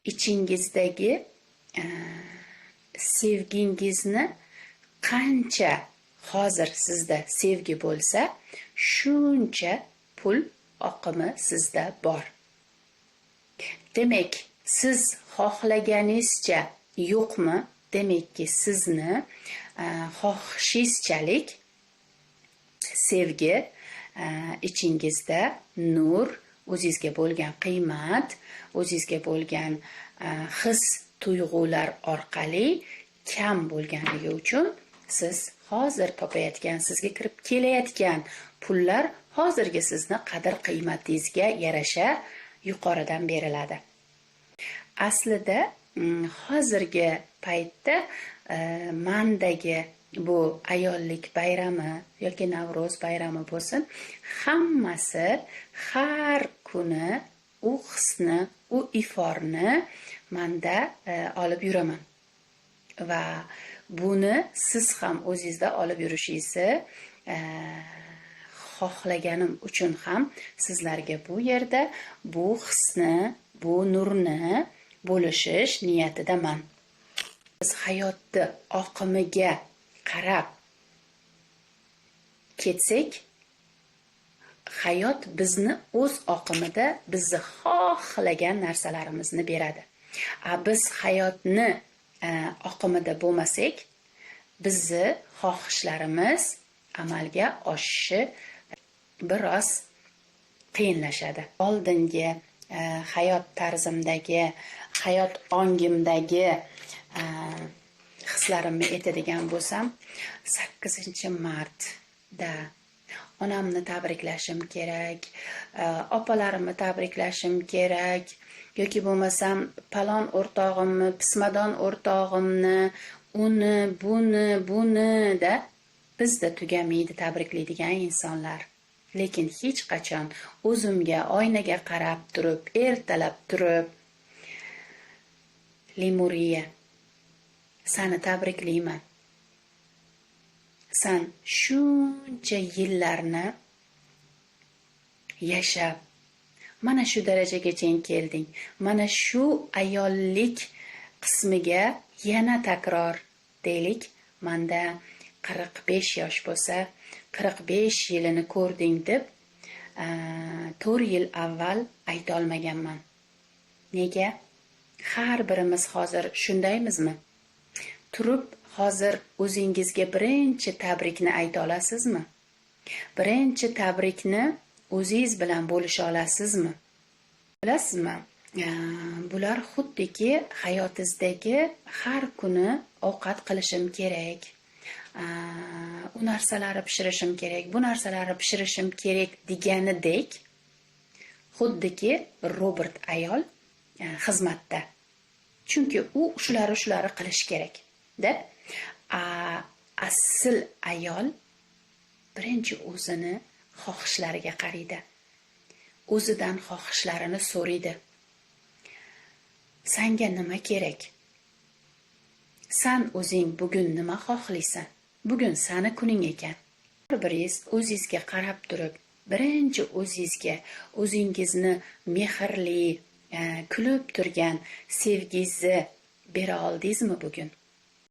ichingizdagi sevgingizni qancha hozir sizda sevgi bo'lsa, shuncha pul oqimi sizda bor. Demak, siz xohlaganingizcha yo'qmi? Demakki, sizni xohishingizchalik sevgi ichingizda nur, o'zingizga bo'lgan qiymat, o'zingizga bo'lgan his tuyg'ular orqali kam bo'lganligi uchun siz hozir topayotgan, sizga kirib kelayotgan pullar hozirgi sizni qadr qiymatingizga yarasha yuqoridan beriladi. Aslida hozirgi paytda mandagi bu ayollik bayrami yoki Navro'z bayrami bo'lsin, hammasi har kuni u hisni, u iforni manda olib yuraman. Va buni siz ham o'zingizda olib yurishingizni xohlaganim uchun ham sizlarga bu yerda bu hisni, bu nurni bo'lishish niyatidaman. Biz hayotni oqimiga qarab ketsak, hayot bizni o'z oqimida bizni xohlagan narsalarimizni beradi. Biz hayotni oqimida bo'lmasak, bizni xohishlarimiz amalga oshishi biroz qiyinlashadi. Oldingi hayot tarzimdagi, hayot ongimdagi hislarimni aytadigan bo'lsam, 8-martda onamni tabriklashim kerak, opalarimni tabriklashim kerak, yoki bo'lmasam palon o'rtog'imni, pismadon o'rtog'imni, uni, buni da bizda tugamaydi tabriklaydigan insonlar. Lekin hech qachon o'zimga oynaga qarab turib, ertalab turib, Lemuriya, seni tabriklayman. Sen shuncha yillarni yashab, mana shu darajagacha kelding. Mana shu ayollik qismiga yana takror deylik, menda 45 yosh bo'lsa, 45 yilini ko'rding deb 4 yil avval ayta olmaganman. Nega? Har birimiz hozir shundaymizmi? Turib hozir o'zingizga birinchi tabrikni ayta olasizmi? Birinchi tabrikni o'zingiz bilan bo'lisha olasizmi? Bilasizmi? Bular xuddiki hayotingizdagi har kuni ovqat qilishim kerak. U narsalarni pishirishim kerak, bu narsalarni pishirishim kerak deganidek, xuddiki Robert ayol xizmatda. Chunki u shularni qilish kerak. Asl ayol birinchi o'zini xohishlariga qaraydi. O'zidan xohishlarini so'raydi. Senga nima kerak? Sen o'zing bugun nima xohlaysan? Bugun seni kuning ekan. Bir-biringiz o'zingizga qarab turib, birinchi o'zingizga o'zingizni mehrli, kulib turgan sevgingizni bera oldingizmi bugun?